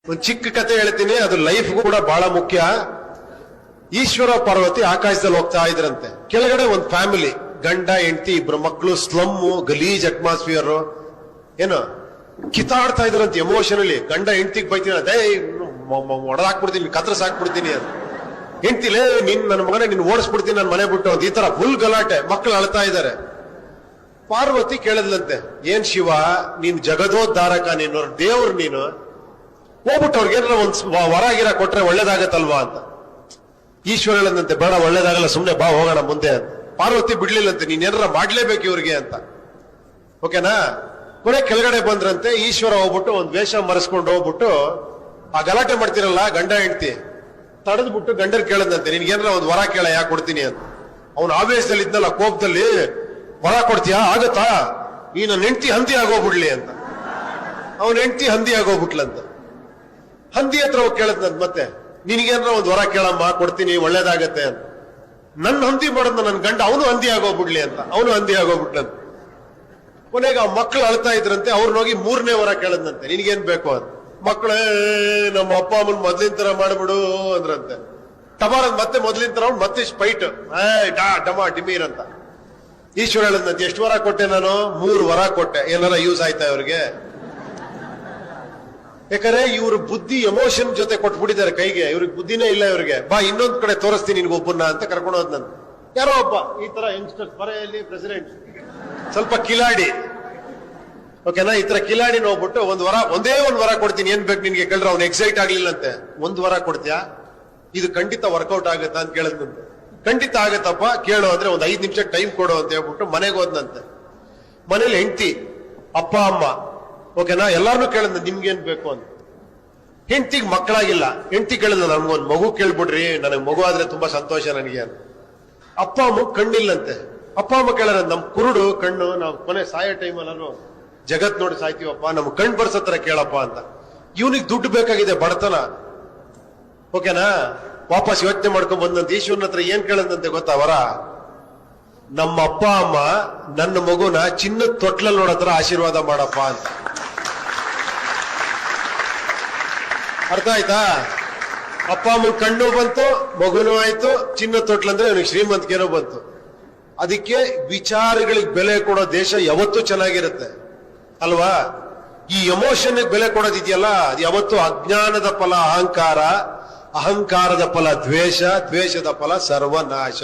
ಒಂದು ಚಿಕ್ಕ ಕತೆ ಹೇಳ್ತೀನಿ, ಅದು ಲೈಫ್ ಕೂಡ ಬಹಳ ಮುಖ್ಯ. ಈಶ್ವರ ಪಾರ್ವತಿ ಆಕಾಶದಲ್ಲಿ ಹೋಗ್ತಾ ಇದ್ರಂತೆ. ಕೆಳಗಡೆ ಒಂದು ಫ್ಯಾಮಿಲಿ, ಗಂಡ ಹೆಂಡತಿ ಇಬ್ರು ಮಕ್ಕಳು, ಸ್ಲಮ್ಮು, ಗಲೀಜ್ ಅಟ್ಮಾಸ್ಫಿಯರ್, ಏನು ಕಿತ್ತಾಡ್ತಾ ಇದ್ರಂತೆ ಎಮೋಷನಲಿ. ಗಂಡ ಹೆಂಡತಿಗೆ ಬೈತೀನಿ, ಅದೇ ಹೊಡೆದಾಕ್ಬಿಡ್ತೀನಿ, ಕತ್ರಸಾಕ್ಬಿಡ್ತೀನಿ ಅಂತ. ಹೆಂಡ್ತಿಲೇ ನಿನ್ ನನ್ನ ಮಗನೇ ನಿನ್ ಓಡಿಸ್ಬಿಡ್ತೀನಿ ನನ್ನ ಮನೆ ಬಿಟ್ಟು ಅಂತ. ಈ ತರ ಫುಲ್ ಗಲಾಟೆ, ಮಕ್ಕಳು ಅಳ್ತಾ ಇದ್ದಾರೆ. ಪಾರ್ವತಿ ಕೇಳಿದ್ಲಂತೆ, ಏನ್ ಶಿವ ನೀನ್ ಜಗದೋದ್ಧಾರಕ, ನೀನು ದೇವ್ರು, ನೀನು ಹೋಗ್ಬಿಟ್ಟು ಅವ್ರಿಗೆ ಏನಾರ ಒಂದ್ ವರ ಗಿರ ಕೊಟ್ರೆ ಒಳ್ಳೇದಾಗತ್ತಲ್ವಾ ಅಂತ. ಈಶ್ವರ ಹೇಳದಂತೆ, ಬೇಡ ಒಳ್ಳೇದಾಗಲ್ಲ, ಸುಮ್ನೆ ಬಾ ಹೋಗೋಣ ಮುಂದೆ ಅಂತ. ಪಾರ್ವತಿ ಬಿಡ್ಲಿಲ್ಲಂತೆ, ನೀನ್ ಏನಾರ ಮಾಡ್ಲೇಬೇಕು ಇವ್ರಿಗೆ ಅಂತ. ಓಕೆನಾ? ಕೊನೆ ಕೆಳಗಡೆ ಬಂದ್ರಂತೆ. ಈಶ್ವರ ಹೋಗ್ಬಿಟ್ಟು ಒಂದ್ ವೇಷ ಮರೆಸ್ಕೊಂಡು ಹೋಗ್ಬಿಟ್ಟು ಆ ಗಲಾಟೆ ಮಾಡ್ತಿರಲ್ಲ ಗಂಡ ಹೆಂಡತಿ, ತಡೆದ್ಬಿಟ್ಟು ಗಂಡರ್ ಕೇಳದಂತೆ, ನಿನ್ಗೇನಾರ ಒಂದ್ ವರ ಕೇಳ, ಯಾಕೆ ಕೊಡ್ತೀನಿ ಅಂತ. ಅವ್ನ ಆವೇಶದಲ್ಲಿ ಇದ್ನಲ್ಲ, ಕೋಪದಲ್ಲಿ, ವರ ಕೊಡ್ತೀಯಾ, ಆಗತ್ತಾ, ಈ ನನ್ನ ಹೆಂಡತಿ ಹಂದಿ ಆಗೋಗ್ಬಿಡ್ಲಿ ಅಂತ. ಅವನ ಹೆಂಡತಿ ಹಂದಿ ಆಗೋಗ್ಬಿಟ್ಲಂತ. ಹಂದಿ ಹತ್ರ ಹೋಗಿ ಕೇಳದ್ನಂತ, ಮತ್ತೆ ನಿನಗೇನಾರ ಒಂದ್ ವರ ಕೇಳಮ್ಮ, ಕೊಡ್ತೀನಿ, ಒಳ್ಳೇದಾಗತ್ತೆ ಅಂತ. ನನ್ನ ಹಂದಿ ಮಾಡೋದ್ನ ನನ್ ಗಂಡ ಅವನು ಹಂದಿ ಆಗೋಗ್ಬಿಡ್ಲಿ ಅಂತ. ಅವನು ಹಂದಿ ಆಗೋಗ್ಬಿಟ್ಲಂತ. ಕೊನೆಗೆ ಆ ಮಕ್ಕಳು ಅಳ್ತಾ ಇದ್ರಂತೆ. ಅವ್ರನ್ನೋಗಿ 3ನೇ ವರ ಕೇಳದ್ನಂತೆ, ನಿನ್ಗೇನ್ ಬೇಕು ಅಂತ. ಮಕ್ಕಳೇ ನಮ್ಮ ಅಪ್ಪ ಅಮ್ಮನ್ ಮೊದ್ಲಿನ ತರ ಮಾಡ್ಬಿಡು ಅಂದ್ರಂತೆ. ಟಮಾರ ಮತ್ತೆ ಮೊದ್ಲಿನ ತರ ಮತ್ತೆ ಸ್ಪೈಟ್, ಡಮಾ ಡಿಮೀರ್ ಅಂತ. ಈಶ್ವರ ಹೇಳದ್ನಂತೆ, ಎಷ್ಟು ವರ ಕೊಟ್ಟೆ ನಾನು? 3 ವರ ಕೊಟ್ಟೆ. ಏನಾರ ಯೂಸ್ ಆಯ್ತಾ ಇವ್ರಿಗೆ? ಯಾಕಂದ್ರೆ ಇವ್ರ ಬುದ್ಧಿ ಎಮೋಷನ್ ಜೊತೆ ಕೊಟ್ಬಿಟ್ಟಿದ್ದಾರೆ ಕೈಗೆ. ಇವ್ರಿಗೆ ಬುದ್ಧಿನೇ ಇಲ್ಲ ಇವ್ರಿಗೆ. ಬಾ ಇನ್ನೊಂದ್ ಕಡೆ ತೋರಿಸ್ತೀನಿ ನಿನ್ಗೊಬ್ಬನ್ನ ಅಂತ ಕರ್ಕೊಂಡು ಹೋದ್ನಂತ. ಯಾರೋ ಒಬ್ಬ ಈ ತರ ಯಂಗ್ಸ್ಟರ್ಸ್, ಬರೆಯಲ್ಲಿ ಪ್ರೆಸಿಡೆಂಟ್, ಸ್ವಲ್ಪ ಕಿಲಾಡಿ, ಓಕೆನಾ, ಈ ತರ ಕಿಲಾಡಿ ನೋಡ್ಬಿಟ್ಟು ಒಂದೇ ಒಂದ್ ವರ ಕೊಡ್ತೀನಿ, ಏನ್ ಬೇಕು ನಿನ್ಗೆ ಕೇಳಿದ್ರೆ ಅವ್ನು ಎಕ್ಸೈಟ್ ಆಗ್ಲಿಲ್ಲಂತೆ. 1 ವರ ಕೊಡ್ತೀಯಾ, ಇದು ಖಂಡಿತ ವರ್ಕೌಟ್ ಆಗತ್ತಾ ಅಂತ ಕೇಳಿದ್ನಂತೆ. ಖಂಡಿತ ಆಗತ್ತಪ್ಪ, ಕೇಳು ಅಂದ್ರೆ ಒಂದ್ 5 ನಿಮಿಷ ಟೈಮ್ ಕೊಡು ಅಂತ ಹೇಳ್ಬಿಟ್ಟು ಮನೆಗೆ ಹೋದ್ನಂತೆ. ಮನೇಲಿ ಹೆಂಡತಿ, ಅಪ್ಪ ಅಮ್ಮ, ಓಕೆನಾ, ಎಲ್ಲಾರನ್ನೂ ಕೇಳಿದ್ನ ನಿಮ್ಗೇನ್ ಬೇಕು ಅಂತ. ಹೆಂಡತಿಗೆ ಮಕ್ಕಳಾಗಿಲ್ಲ. ಹೆಂಡತಿ ಕೇಳಿದ್ನ, ನನ್ಗೊಂದ್ ಮಗು ಕೇಳ್ಬಿಡ್ರಿ, ನನಗೆ ಮಗು ಆದ್ರೆ ತುಂಬಾ ಸಂತೋಷ ನನಗೆ ಅಂತ. ಅಪ್ಪ ಅಮ್ಮ ಕಣ್ಣಿಲ್ಲಂತೆ. ಅಪ್ಪ ಅಮ್ಮ ಕೇಳಾರ, ನಮ್ ಕುರುಡು ಕಣ್ಣು, ನಾವು ಕೊನೆ ಸಾಯೋ ಟೈಮಲ್ಲೂ ಜಗತ್ ನೋಡಿ ಸಾಯ್ತೀವಪ್ಪ, ನಮ್ ಕಣ್ ಬರ್ಸತ್ರ ಕೇಳಪ್ಪ ಅಂತ. ಇವನಿಗೆ ದುಡ್ಡು ಬೇಕಾಗಿದೆ, ಬಡತನ, ಓಕೆನಾ. ವಾಪಸ್ ಯೋಚನೆ ಮಾಡ್ಕೊಂಡ್ ಬಂದಂತ ಈಶ್ವರನ ಹತ್ರ ಏನ್ ಕೇಳದಂತೆ ಗೊತ್ತಾ ವರ? ನಮ್ಮ ಅಪ್ಪ ಅಮ್ಮ ನನ್ನ ಮಗುನ ಚಿನ್ನದ ತೊಟ್ಲಲ್ಲಿ ನೋಡತ್ರ ಆಶೀರ್ವಾದ ಮಾಡಪ್ಪ ಅಂತ. ಅರ್ಥ ಆಯ್ತಾ? ಅಪ್ಪ ಅಮ್ಮನ ಕಣ್ಣು ಬಂತು, ಮಗುನೂ ಆಯ್ತು, ಚಿನ್ನದ ತೊಟ್ಲಂದ್ರೆ ಇವನಿಗೆ ಶ್ರೀಮಂತಿಕೆನೂ ಬಂತು. ಅದಕ್ಕೆ ವಿಚಾರಗಳಿಗೆ ಬೆಲೆ ಕೊಡೋ ದೇಶ ಯಾವತ್ತೂ ಚೆನ್ನಾಗಿರುತ್ತೆ ಅಲ್ವಾ? ಈ ಎಮೋಷನ್ ಬೆಲೆ ಕೊಡೋದಿದೆಯಲ್ಲ, ಅದು ಯಾವತ್ತೂ ಅಜ್ಞಾನದ ಫಲ ಅಹಂಕಾರ, ಅಹಂಕಾರದ ಫಲ ದ್ವೇಷ, ದ್ವೇಷದ ಫಲ ಸರ್ವನಾಶ.